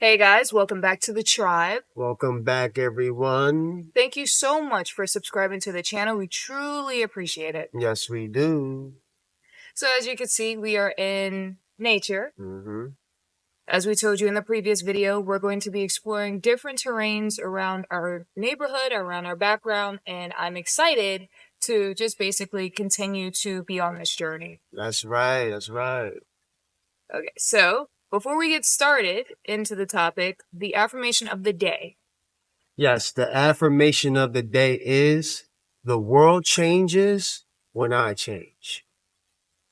Hey guys, welcome back to the tribe. Welcome back, everyone. Thank you so much for subscribing to the channel. We truly appreciate it. Yes, we do. So as you can see, we are in nature. Mm-hmm. As we told you in the previous video, we're going to be exploring different terrains around our neighborhood, around our background, and I'm excited to just basically continue to be on this journey. That's right. That's right. Okay, so before we get started into the topic, the affirmation of the day. Yes, the affirmation of the day is the world changes when I change.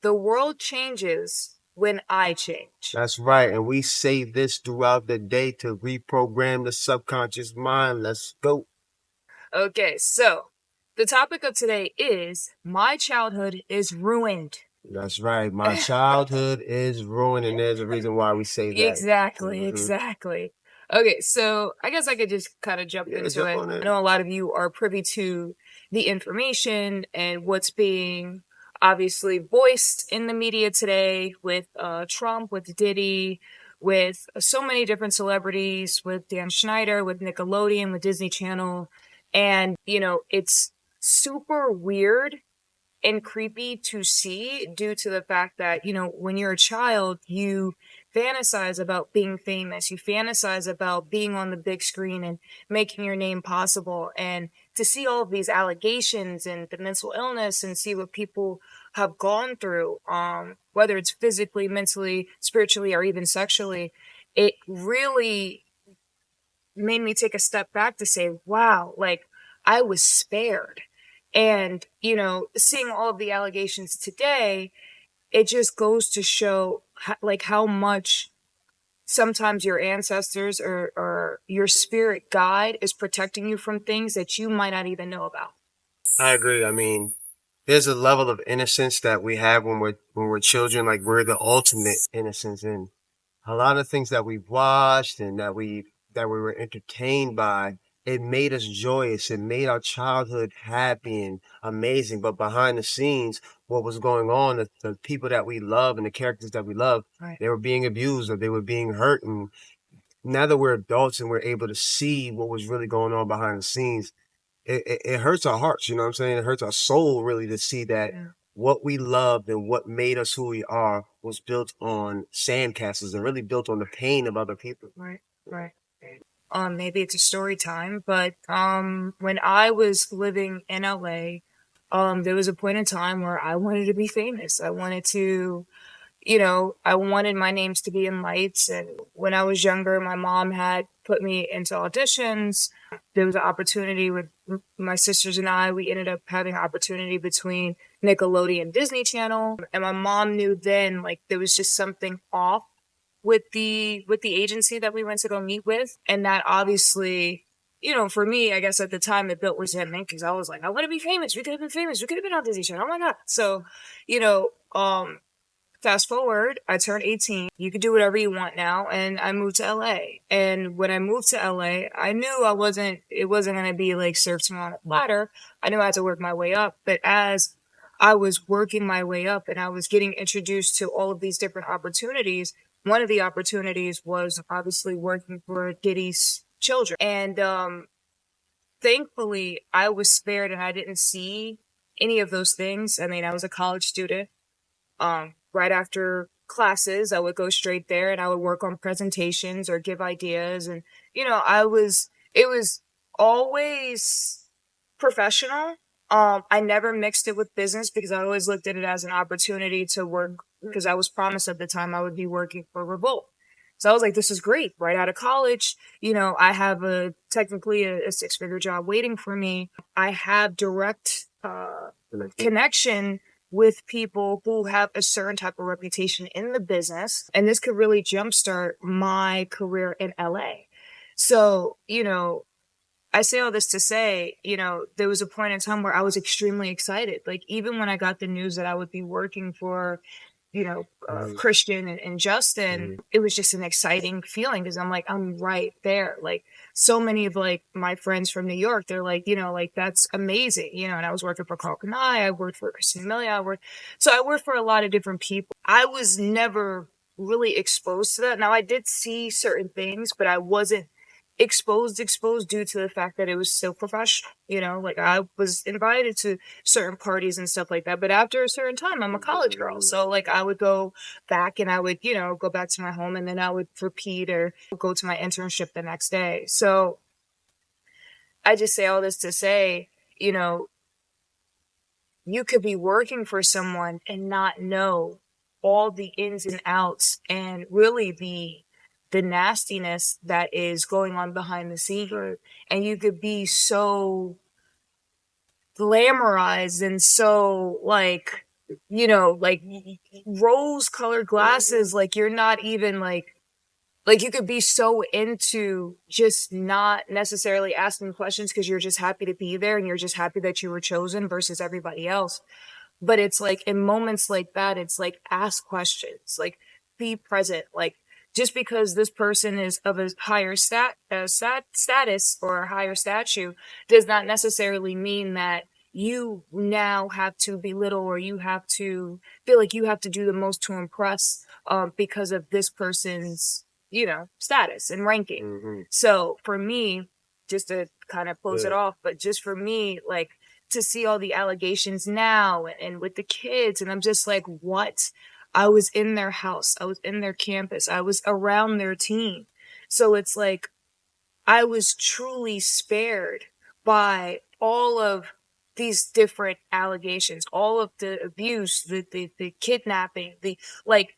The world changes when I change. That's right. And we say this throughout the day to reprogram the subconscious mind. Let's go. Okay, so the topic of today is my childhood is ruined. That's right. My childhood is ruined, and there's a reason why we say that. Exactly. Okay, so I guess I could just kind of jump into it. I know a lot of you are privy to the information and what's being obviously voiced in the media today with Trump, with Diddy, with so many different celebrities, with Dan Schneider, with Nickelodeon, with Disney Channel. And, it's super weird and creepy to see due to the fact that, when you're a child, you fantasize about being famous. You fantasize about being on the big screen and making your name possible. And to see all of these allegations and the mental illness and see what people have gone through, whether it's physically, mentally, spiritually, or even sexually, it really made me take a step back to say, wow, like I was spared. And, seeing all of the allegations today, it just goes to show how much sometimes your ancestors or your spirit guide is protecting you from things that you might not even know about. I agree. I mean, there's a level of innocence that we have when we're children. Like we're the ultimate innocence, and a lot of things that we've watched and that we were entertained by, it made us joyous. It made our childhood happy and amazing. But behind the scenes, what was going on, the people that we love and the characters that we love, Right. they were being abused or they were being hurt. And now that we're adults and we're able to see what was really going on behind the scenes, it hurts our hearts, you know what I'm saying? It hurts our soul really to see that what we loved and what made us who we are was built on sandcastles and really built on the pain of other people. Right. Maybe it's a story time, but when I was living in LA, there was a point in time where I wanted to be famous. I wanted to, I wanted my names to be in lights. And when I was younger, my mom had put me into auditions. There was an opportunity with my sisters and I. We ended up having an opportunity between Nickelodeon and Disney Channel. And my mom knew then, there was just something off with the agency that we went to go meet with. And that obviously, for me, I guess at the time it built resentment because I was like, I want to be famous. We could have been famous. We could have been on Disney Channel. Oh my God. So, fast forward, I turned 18. You could do whatever you want now. And I moved to LA. And when I moved to LA, I knew it wasn't going to be like served to me on a platter. I knew I had to work my way up. But as I was working my way up and I was getting introduced to all of these different opportunities, one of the opportunities was obviously working for Diddy's children. And thankfully, I was spared and I didn't see any of those things. I mean, I was a college student. Right after classes, I would go straight there and I would work on presentations or give ideas. And, it was always professional. I never mixed it with business because I always looked at it as an opportunity to work because I was promised at the time I would be working for Revolt. So I was like, this is great. Right out of college, I have technically a 6-figure job waiting for me. I have direct connection with people who have a certain type of reputation in the business. And this could really jumpstart my career in LA. So, I say all this to say, there was a point in time where I was extremely excited. Like, even when I got the news that I would be working for, Christian and Justin, it was just an exciting feeling because I'm like, I'm right there. Like, so many of my friends from New York, they're like, that's amazing, and I was working for Carl Kanai, I worked for Christina Milian, I worked for a lot of different people. I was never really exposed to that. Now I did see certain things, but I wasn't exposed due to the fact that it was so professional. You know, like I was invited to certain parties and stuff like that. But after a certain time, I'm a college girl. So like I would go back and I would, go back to my home and then I would repeat or go to my internship the next day. So I just say all this to say, you know, you could be working for someone and not know all the ins and outs and really the nastiness that is going on behind the scenes. Right. And you could be so glamorized and so like, like rose colored glasses, like you're not even like you could be so into just not necessarily asking questions because you're just happy to be there and you're just happy that you were chosen versus everybody else. But it's like in moments like that, it's like ask questions, like be present. Like just because this person is of a higher status or a higher statue does not necessarily mean that you now have to belittle or you have to feel like you have to do the most to impress because of this person's status and ranking. Mm-hmm. So for me, just to kind of close it Yeah. off, but just for me, like to see all the allegations now and with the kids, and I'm just like, what? I was in their house, I was in their campus, I was around their team. So it's like I was truly spared by all of these different allegations, all of the abuse, the kidnapping, the like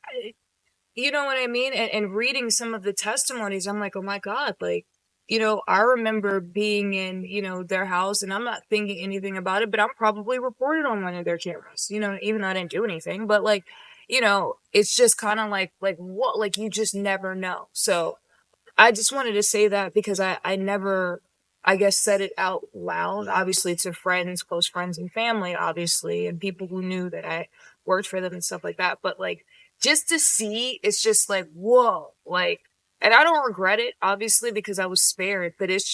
you know what I mean? And reading some of the testimonies, I'm like, oh my God, like, I remember being in, their house and I'm not thinking anything about it, but I'm probably reported on one of their cameras, even though I didn't do anything. But like, it's just kind of like what, like you just never know. So I just wanted to say that because I never, I guess, said it out loud, obviously to friends, close friends and family, obviously, and people who knew that I worked for them and stuff like that. But like, just to see, it's just like, whoa, like, and I don't regret it, obviously, because I was spared, but it's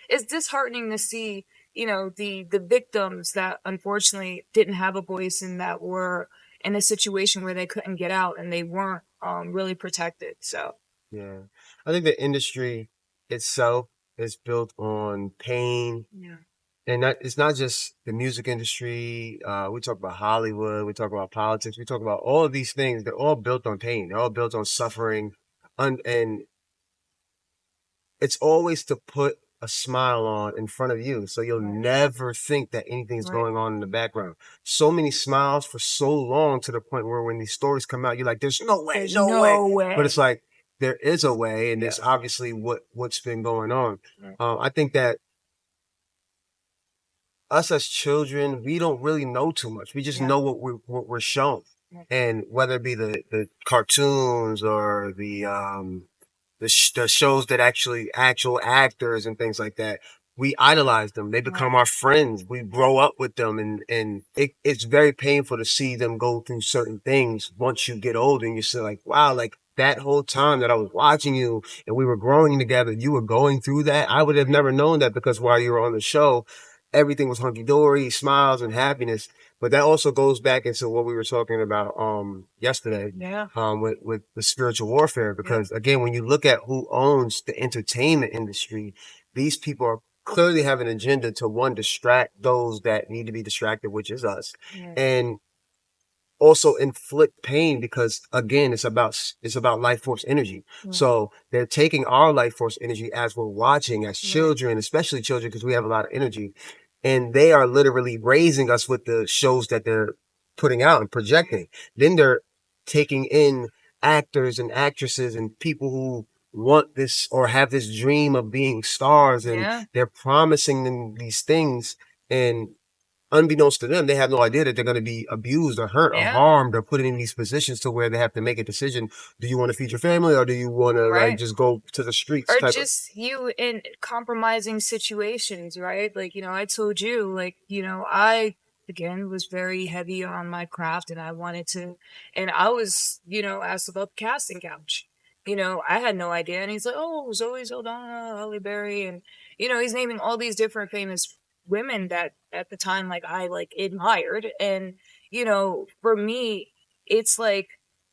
disheartening to see, the victims that unfortunately didn't have a voice and that were in a situation where they couldn't get out and they weren't really protected. So, Yeah. I think the industry itself is built on pain. yeah. And that it's not just the music industry. We talk about Hollywood, we talk about politics, we talk about all of these things. They're all built on pain. They're all built on suffering. And it's always to put a smile on in front of you. So you'll never think that anything's Right. going on in the background. So many smiles for so long to the point where when these stories come out, you're like, there's no way, There's no way. no But way. it's like, there is a way, and Yeah. it's obviously what's been going on. Right. I think that us as children, we don't really know too much. We just Yeah. know what we're shown. Yeah. And whether it be the cartoons or the shows that actual actors and things like that, we idolize them. They become Right. our friends. We grow up with them, and it's very painful to see them go through certain things once you get older and you're still like, wow, like that whole time that I was watching you and we were growing together, you were going through that. I would have never known that because while you were on the show, everything was hunky dory, smiles and happiness. But that also goes back into what we were talking about yesterday, Yeah. with the spiritual warfare. Because again, when you look at who owns the entertainment industry, these people are clearly have an agenda to one, distract those that need to be distracted, which is us, Yeah. and also inflict pain because again it's about life force energy. Right. So they're taking our life force energy as we're watching as Right. children, especially children, because we have a lot of energy, and they are literally raising us with the shows that they're putting out and projecting. Then they're taking in actors and actresses and people who want this or have this dream of being stars, and Yeah. they're promising them these things, and unbeknownst to them, they have no idea that they're going to be abused or hurt or Yeah. harmed or put in these positions to where they have to make a decision. Do you want to feed your family, or do you want to like Right. just go to the streets Or type of? just you in compromising situations, right? Like, I told you, like, I again was very heavy on my craft and I wanted to, and I was, asked about the casting couch. I had no idea. And he's like, oh, Zoe Saldana, Halle Berry. And, he's naming all these different famous women that at the time, like, I like admired. And, for me, it's like,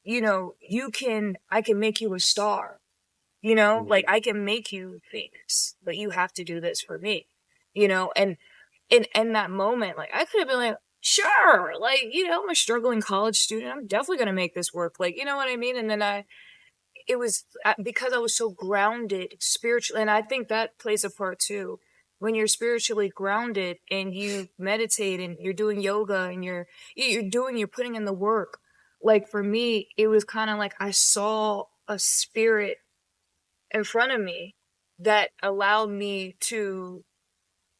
I can make you a star, like Mhm. I can make you famous, but you have to do this for me, and in that moment, like I could have been like, sure, like, I'm a struggling college student. I'm definitely going to make this work. Like, you know what I mean? And then it was because I was so grounded spiritually. And I think that plays a part too. When you're spiritually grounded and you meditate and you're doing yoga and you're putting in the work. Like for me, it was kind of like I saw a spirit in front of me that allowed me to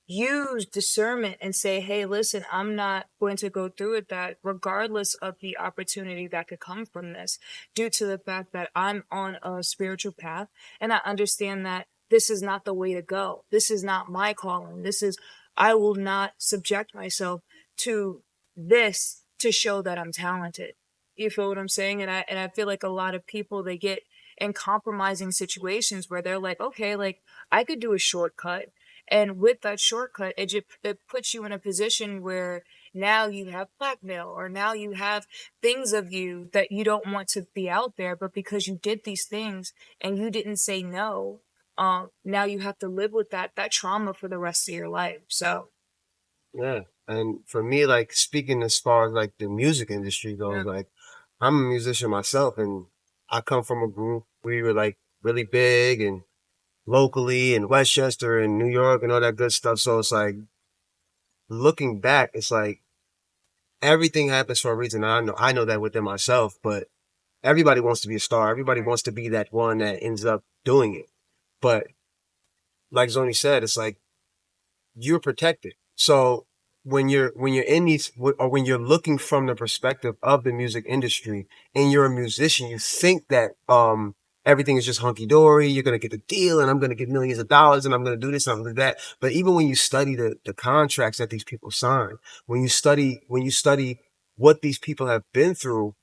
use discernment and say, hey, listen, I'm not going to go through with that, regardless of the opportunity that could come from this, due to the fact that I'm on a spiritual path and I understand that this is not the way to go. This is not my calling. I will not subject myself to this to show that I'm talented. You feel what I'm saying? And I feel like a lot of people, they get in compromising situations where they're like, okay, like I could do a shortcut, and with that shortcut, it puts you in a position where now you have blackmail, or now you have things of you that you don't want to be out there, but because you did these things and you didn't say no, now you have to live with that trauma for the rest of your life. So Yeah. And for me, like speaking as far as like the music industry yeah, goes, like I'm a musician myself and I come from a group. We were like really big and locally in Westchester and New York and all that good stuff. So it's like looking back, it's like everything happens for a reason. I know that within myself, but everybody wants to be a star. Everybody right, wants to be that one that ends up doing it. But like Zoni said, it's like you're protected. So when you're in these or when you're looking from the perspective of the music industry and you're a musician, you think that everything is just hunky dory. You're gonna get the deal, and I'm gonna get millions of dollars, and I'm gonna do this, and I'm gonna do that. But even when you study the contracts that these people sign, when you study what these people have been through,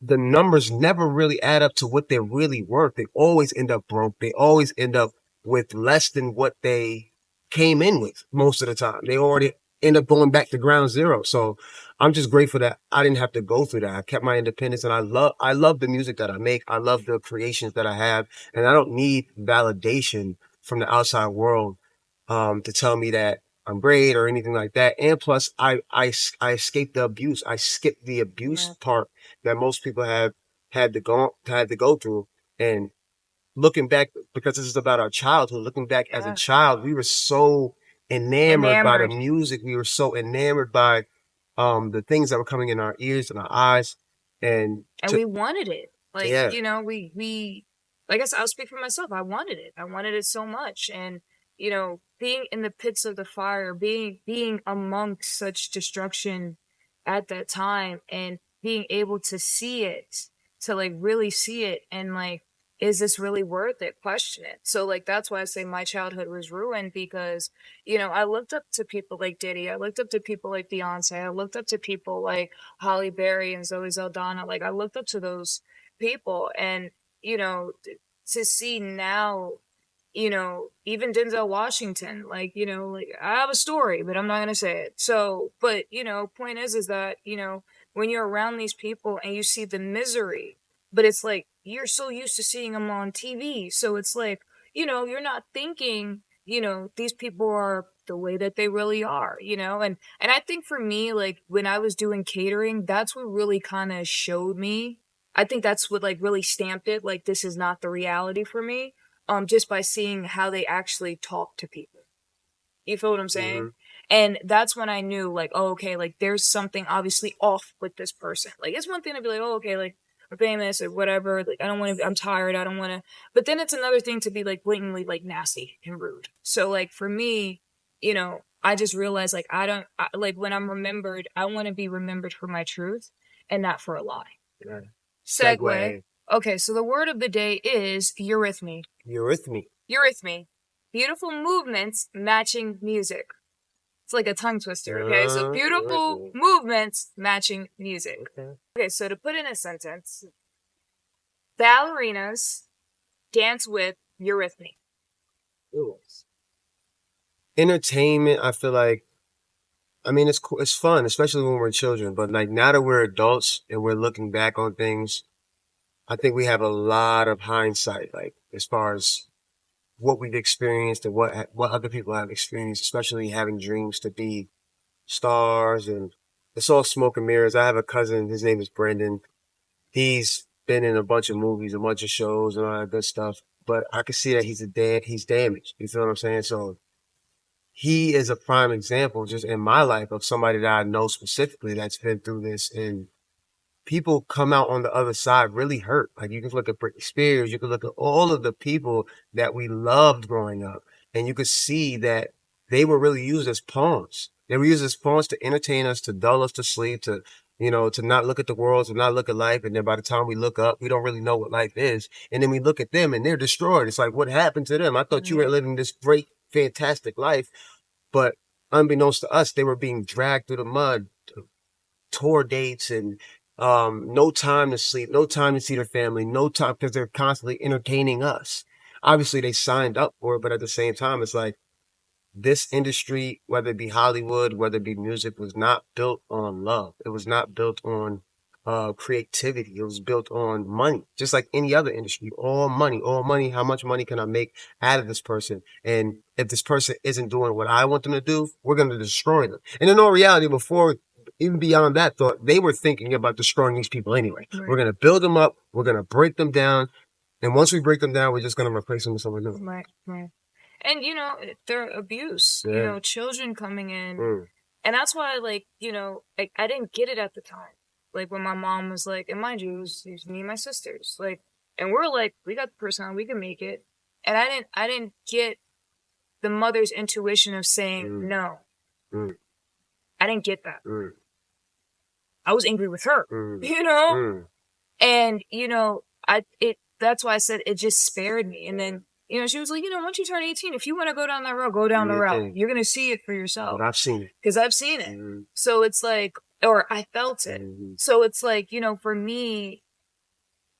the numbers never really add up to what they're really worth. They always end up broke. They always end up with less than what they came in with most of the time. They already end up going back to ground zero. So I'm just grateful that I didn't have to go through that. I kept my independence and I love the music that I make. I love the creations that I have, and I don't need validation from the outside world to tell me that I'm great or anything like that. And plus, I escaped the abuse. I skipped the abuse yeah, part that most people have had to go through. And looking back, because this is about our childhood, looking back as a yeah, child, we were so enamored by the enamored. music. We were so enamored by the things that were coming in our ears and our eyes. And And to we wanted it. Like, yeah, like I said, I'll speak for myself. I wanted it. I wanted it so much. And, being in the pits of the fire, being amongst such destruction at that time, and being able to see it, to like really see it, and like, is this really worth it? Question it. So like that's why I say my childhood was ruined, because I looked up to people like Diddy. I looked up to people like Beyonce. I looked up to people like Holly Berry and Zoe Saldana. Like I looked up to those people, and to see now, even Denzel Washington, like, like I have a story, but I'm not gonna say it. So, but point is that when you're around these people and you see the misery, but it's like you're so used to seeing them on TV, so it's like you're not thinking these people are the way that they really are, and I think for me, like when I was doing catering, that's what really kind of showed me. I think that's what like really stamped it, like this is not the reality for me, just by seeing how they actually talk to people. You feel what I'm saying? hmm And that's when I knew, like, oh, okay, like there's something obviously off with this person. Like it's one thing to be like, oh, okay, like I'm famous or whatever. Like I don't want to. I'm tired. I don't want to. But then it's another thing to be like blatantly like nasty and rude. So like for me, I just realized like like when I'm remembered, I want to be remembered for my truth and not for a lie. yeah. Segue. Segue. Okay, so the word of the day is eurythmy. Eurythmy. Eurythmy. Beautiful movements matching music. It's like a tongue twister, okay? So beautiful Eurythmy. movements matching music. Okay. Okay, so to put in a sentence, ballerinas dance with eurythmy. Ooh. Entertainment, I feel like I mean, it's fun, especially when we're children. But like now that we're adults and we're looking back on things, I think we have a lot of hindsight, like as far as what we've experienced and what other people have experienced, especially having dreams to be stars. And it's all smoke and mirrors. I have a cousin. His name is Brendan. He's been in a bunch of movies, a bunch of shows, and all that good stuff. But I can see that he's damaged. You feel what I'm saying? So he is a prime example, just in my life, of somebody that I know specifically that's been through this. And people come out on the other side really hurt. Like you can look at Britney Spears, you can look at all of the people that we loved growing up, and you could see that they were really used as pawns. They were used as pawns to entertain us, to dull us to sleep, to to not look at the world, to not look at life. And then by the time we look up, we don't really know what life is. And then we look at them and they're destroyed. It's like, what happened to them? I thought you were living this great, fantastic life, but unbeknownst to us, they were being dragged through the mud, tour dates, and no time to sleep, no time to see their family, no time because they're constantly entertaining us. Obviously, they signed up for it, but at the same time, it's like this industry, whether it be Hollywood, whether it be music, was not built on love. It was not built on creativity. It was built on money, just like any other industry. All money, all money. How much money can I make out of this person? And if this person isn't doing what I want them to do, we're going to destroy them. And in all reality, before even beyond that thought, they were thinking about destroying these people anyway. Right. We're going to build them up. We're going to break them down. And once we break them down, we're just going to replace them with someone new. Right, right. And, their abuse, children coming in. And that's why, like, I didn't get it at the time. Like, when my mom was like, and mind you, it was me and my sisters. Like, and we're like, we got the personality, we can make it. And I didn't get the mother's intuition of saying no. I didn't get that. I was angry with her, and, that's why I said it just spared me. And then, she was like, once you turn 18, if you want to go down that road, go down the road. You're going to see it for yourself. But I've seen it. Because I've seen it. So it's like, or I felt it. So it's like, for me,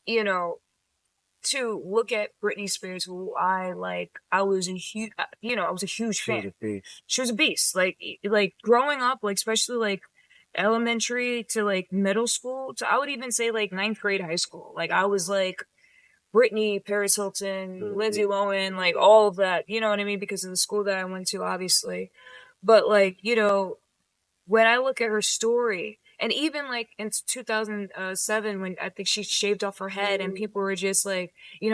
to look at Britney Spears, who I was a huge, I was a huge fan. She was a beast. Like growing up, like, especially like elementary to like middle school to, I would even say like ninth grade, high school. Like I was like, Britney, Paris Hilton, Lindsay Lohan, like all of that, you know what I mean? Because of the school that I went to, obviously. But like, when I look at her story, and even like in 2007, when I think she shaved off her head and people were just like,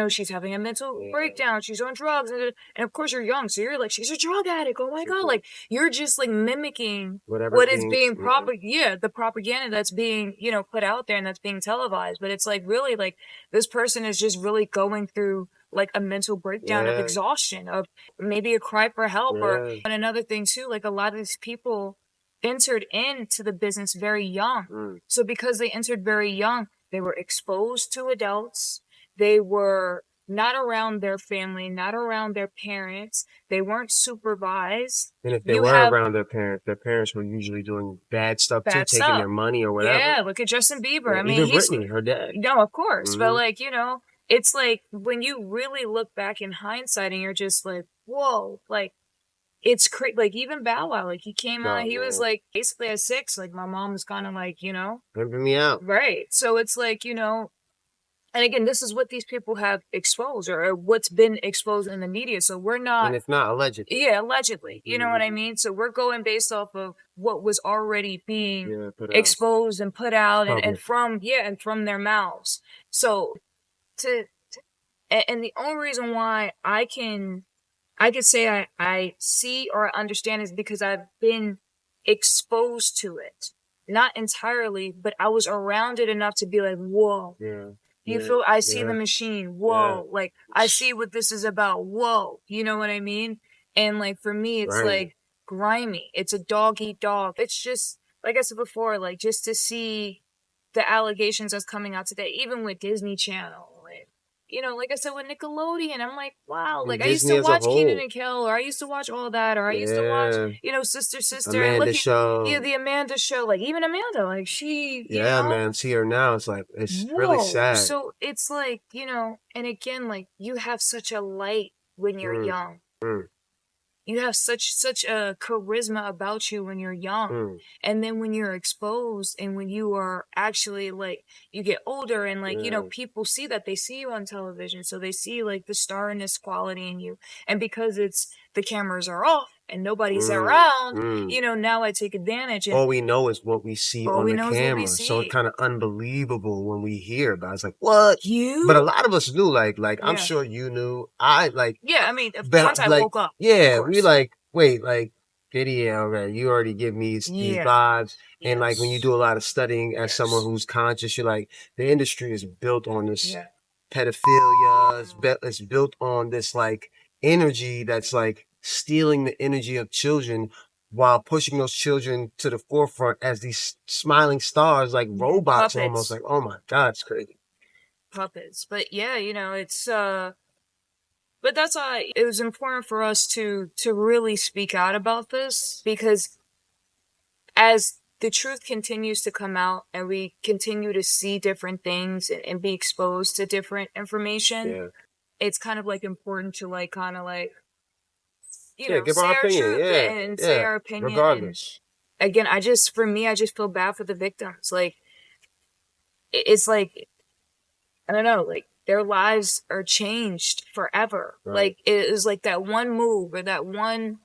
she's having a mental breakdown, she's on drugs. And of course you're young, so you're like, she's a drug addict. Oh my God. Like you're just like mimicking what is being the propaganda that's being, put out there and that's being televised. But it's like really like this person is just really going through like a mental breakdown of exhaustion, of maybe a cry for help. And another thing too, like a lot of these people entered into the business very young. So because they entered very young, they were exposed to adults. They were not around their family, not around their parents. They weren't supervised. And if they were around their parents were usually doing bad stuff too, taking their money or whatever. Yeah, look at Justin Bieber. I mean, even Britney, her dad. No, of course. But like, it's like when you really look back in hindsight and you're just like, whoa, like, it's crazy. Like even Bow Wow, like he came out, he was like basically at 6. Like my mom was kind of like, pimping me out. Right. So it's like, and again, this is what these people have exposed or what's been exposed in the media. So we're not. And it's not allegedly. Yeah, allegedly. You know what I mean? So we're going based off of what was already being exposed and put out and from their mouths. So and the only reason why I could say I see or understand is because I've been exposed to it. Not entirely, but I was around it enough to be like, whoa. Yeah. You feel, I see the machine. Whoa. Like, I see what this is about. Whoa. You know what I mean? And like, for me, it's like grimy. It's a dog eat dog. It's just, like I said before, like just to see the allegations that's coming out today, even with Disney Channel. Like I said, with Nickelodeon, I'm like, wow, like I used to watch Kenan and Kel, or I used to watch all that, or I used to watch, Sister, Amanda Show. Yeah, the Amanda Show, like even Amanda, like she, man, see her now, it's like, it's really sad. So it's like, and again, like you have such a light when you're young. you have such a charisma about you when you're young. And then when you're exposed and when you are actually like, you get older and like, you know, people see that, they see you on television. So they see like the starness quality in you. And because it's, the cameras are off and nobody's around, you know, now I take advantage. And all we know is what we see all on we the know is what we camera. So it's see. kind of unbelievable when we hear about it. It's like, what? You? But a lot of us knew, like I'm Yeah. sure you knew. I like, Yeah, I mean, but once I like, woke up, of yeah, we course. like, wait, like, Gideon, okay, you already give me these Yeah. vibes. And like when you Yes. do a lot of studying as someone Yes. who's conscious, you're like, the industry is built on this Yeah. pedophilia. It's built on this like energy that's like stealing the energy of children while pushing those children to the forefront as these smiling stars, like Yeah. robots almost. Puppets. Like, oh my God, it's crazy. Puppets. But yeah, you know, it's but that's why it was important for us to really speak out about this, because as the truth continues to come out and we continue to see different things and be exposed to different information, Yeah. it's kind of like important to like kind of like, you Yeah, know, give say our our opinion. truth Yeah. and say Yeah. our opinion. And Regardless. again, I just, for me, I just feel bad for the victims. Like, it's like, I don't know, like their lives are changed forever. Right. Like it is like that one move or that one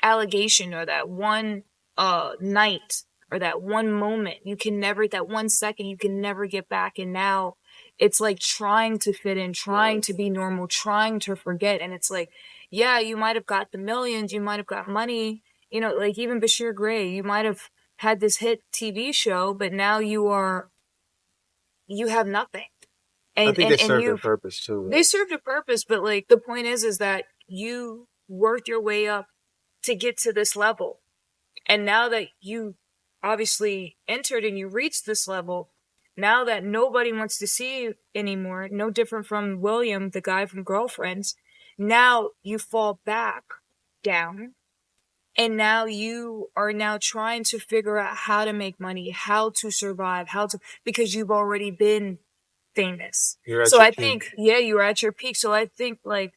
allegation or that one night or that one moment. You can never, that 1 second you can never get back. And now it's like trying to fit in, trying to be normal, trying to forget. And it's like, yeah, you might have got the millions, you might have got money, you know, like even Bashir Gray, you might have had this hit TV show, but now you have nothing. I think they And serve their you, purpose too. they served a purpose, but like the point is that you worked your way up to get to this level. And now that you obviously entered and you reached this level, now that nobody wants to see you anymore, no different from William, the guy from Girlfriends, now you fall back down. And now you are now trying to figure out how to make money, how to survive, how to, because you've already been famous. You're at So your I peak. think, yeah, you're at your peak. So I think like,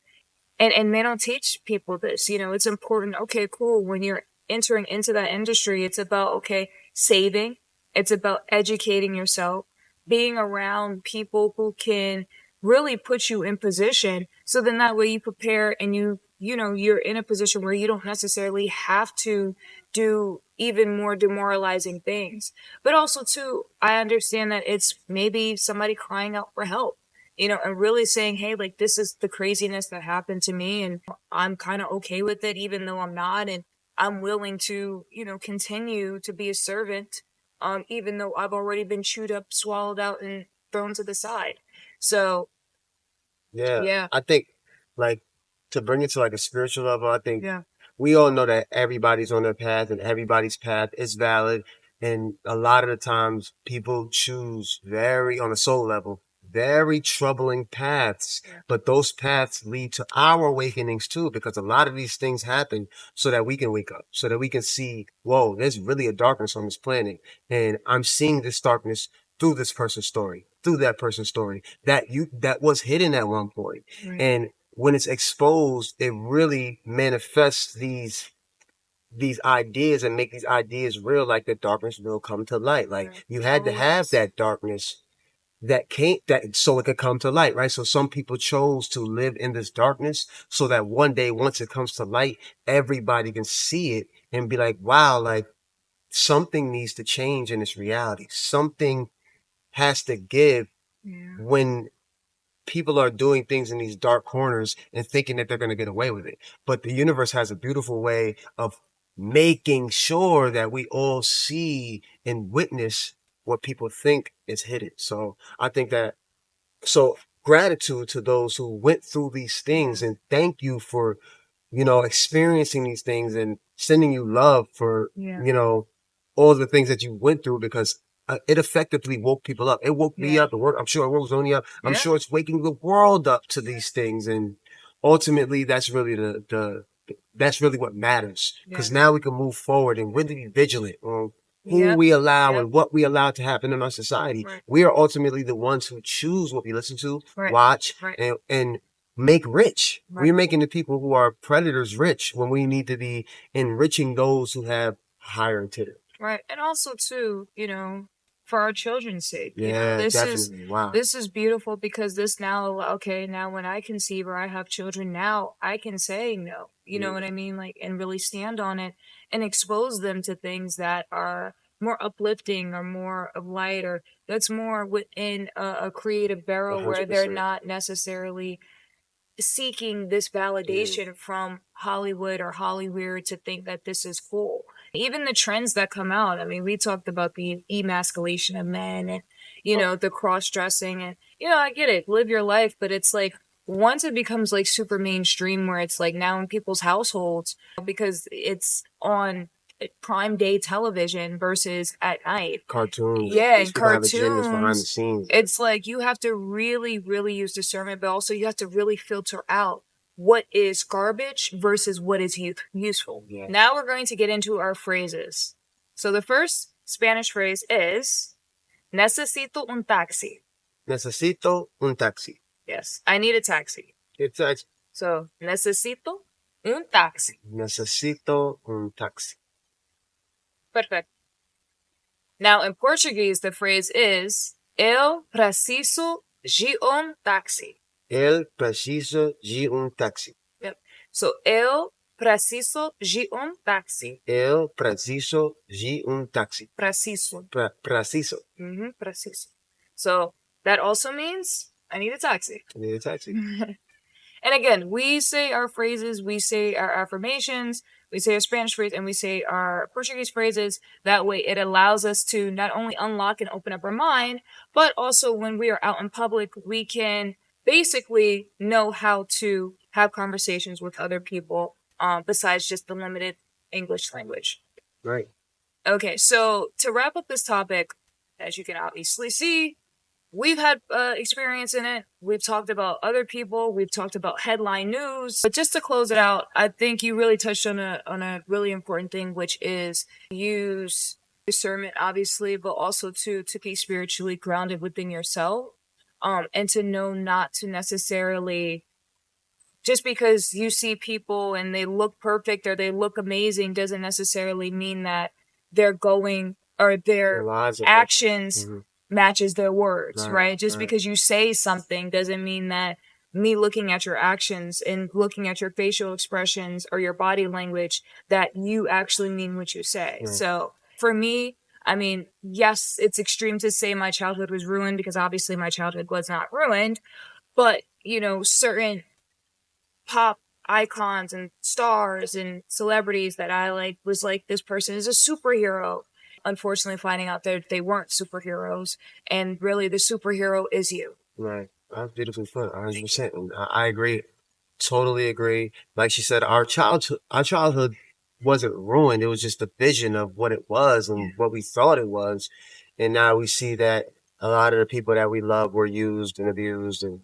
and they don't teach people this, you know, it's important. Okay, cool. When you're entering into that industry, it's about, okay, saving. It's about educating yourself, being around people who can really put you in position. So then that way you prepare and you know, you're in a position where you don't necessarily have to do even more demoralizing things. But also too, I understand that it's maybe somebody crying out for help, you know, and really saying, hey, like this is the craziness that happened to me and I'm kind of okay with it, even though I'm not. And I'm willing to, you know, continue to be a servant, even though I've already been chewed up, swallowed out, and thrown to the side. So, Yeah. yeah, I think like to bring it to like a spiritual level, I think yeah, we all know that everybody's on their path and everybody's path is valid. And a lot of the times people choose very, on a soul level, very troubling paths. yeah, But those paths lead to our awakenings too, because a lot of these things happen so that we can wake up, so that we can see, whoa, there's really a darkness on this planet. And I'm seeing this darkness through this person's story, through that person's story that was hidden at one point. right, And when it's exposed, it really manifests these ideas and make these ideas real, like the darkness will come to light. Like right. you had to have Always. that darkness that can't that so it could come to light, right? So some people chose to live in this darkness so that one day once it comes to light, everybody can see it and be like, wow, like something needs to change in this reality. Something has to give Yeah, when people are doing things in these dark corners and thinking that they're going to get away with it. But the universe has a beautiful way of making sure that we all see and witness what people think is hidden. So I think that, so gratitude to those who went through these things yeah, and thank you for, experiencing these things and sending you love for, yeah, all the things that you went through because it effectively woke people up. It woke me yeah, up. I'm sure it woke only up. I'm yeah, sure it's waking the world up to these things. And ultimately, that's really that's really what matters. yeah, Because now we can move forward and really be vigilant on who yep, we allow yep, and what we allow to happen in our society. right, We are ultimately the ones who choose what we listen to, right, watch, right, and make rich. Right. We're making the people who are predators rich when we need to be enriching those who have higher intent. Right. And also too, for our children's sake, Yeah, this is definitely. Wow. this is beautiful because this now, okay, now when I conceive or I have children, now I can say no. You know what I mean? Like, and really stand on it and expose them to things that are more uplifting or more of light, or that's more within a creative barrel where they're 100%. not necessarily seeking this validation from Hollywood or Hollyweird to think that this is cool. Even the trends that come out. I mean, we talked about the emasculation of men and, the cross dressing and, I get it, live your life, but it's like once it becomes like super mainstream where it's like now in people's households because it's on prime day television versus at night. Cartoons. Yeah, These and people have agendas behind the cartoons. scenes. It's like you have to really, really use discernment, but also you have to really filter out what is garbage versus what is useful. Yeah. Now we're going to get into our phrases. So the first Spanish phrase is Necesito un taxi. Necesito un taxi. Yes, I need a taxi. It's a So necesito un taxi. necesito un taxi. Perfect. Now in Portuguese, the phrase is Eu preciso de un taxi. El preciso de un taxi. Yep. So eu preciso de un taxi. Eu preciso de un taxi. Preciso. Preciso. Preciso. So that also means I need a taxi. I need a taxi. And again, we say our phrases, we say our affirmations, we say our Spanish phrase, and we say our Portuguese phrases. That way it allows us to not only unlock and open up our mind, but also when we are out in public, we can basically know how to have conversations with other people besides just the limited English language. Right. Okay, so to wrap up this topic, as you can obviously see, we've had experience in it. We've talked about other people. We've talked about headline news. But just to close it out, I think you really touched on a really important thing, which is use discernment, obviously, but also to be spiritually grounded within yourself, and to know not to necessarily just because you see people and they look perfect or they look amazing doesn't necessarily mean that they're going or their actions matches their words, right? Just because you say something doesn't mean that me looking at your actions and looking at your facial expressions or your body language that you actually mean what you say. So for me, I mean, yes, it's extreme to say my childhood was ruined because obviously my childhood was not ruined, but certain pop icons and stars and celebrities that I like was like, this person is a superhero. Unfortunately, finding out that they weren't superheroes, and really the superhero is you. Right. That's beautifully put. 100%. And I agree. Totally agree. Like she said, our childhood wasn't ruined. It was just a vision of what it was and what we thought it was. And now we see that a lot of the people that we love were used and abused. And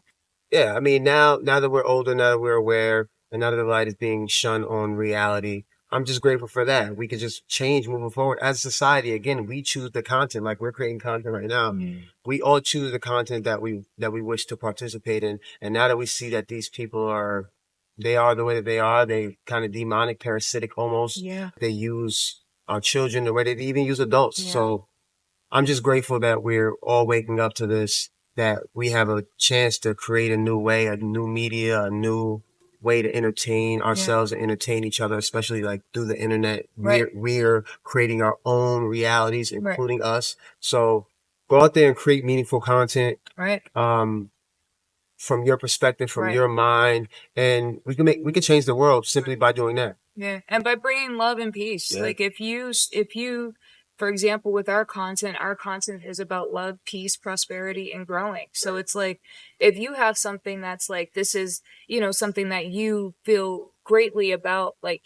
yeah, I mean, now that we're older, now that we're aware, and now that the light is being shone on reality, I'm just grateful for that. We could just change moving forward as a society. Again, we choose the content. Like we're creating content right now. We all choose the content that we wish to participate in. And now that we see that these people they are the way that they kind of demonic, parasitic almost. Yeah. They use our children the way they even use adults. Yeah. So I'm just grateful that we're all waking up to this, that we have a chance to create a new way, a new media, a new way to entertain ourselves and entertain each other, especially like through the internet. Right. We're creating our own realities, including us. So go out there and create meaningful content. Right. From your perspective, from your mind, and we can change the world simply by doing that. Yeah, and by bringing love and peace. Yeah. Like if you, for example, with our content is about love, peace, prosperity, and growing. So it's like, if you have something that's like, this is, something that you feel greatly about, like,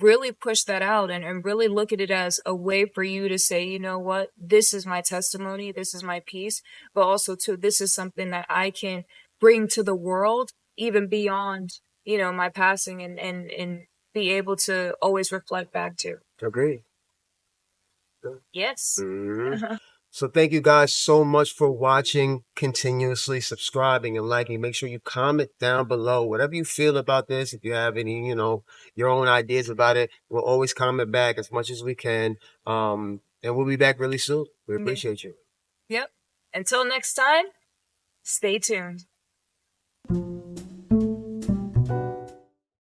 really push that out and really look at it as a way for you to say, you know what, this is my testimony, this is my piece, but also too, this is something that I can bring to the world, even beyond, my passing and be able to always reflect back to. Agree. Yes. Mm-hmm. So thank you guys so much for watching, continuously subscribing and liking. Make sure you comment down below whatever you feel about this. If you have any, your own ideas about it, we'll always comment back as much as we can. And we'll be back really soon. We appreciate you. Yep. Until next time, stay tuned.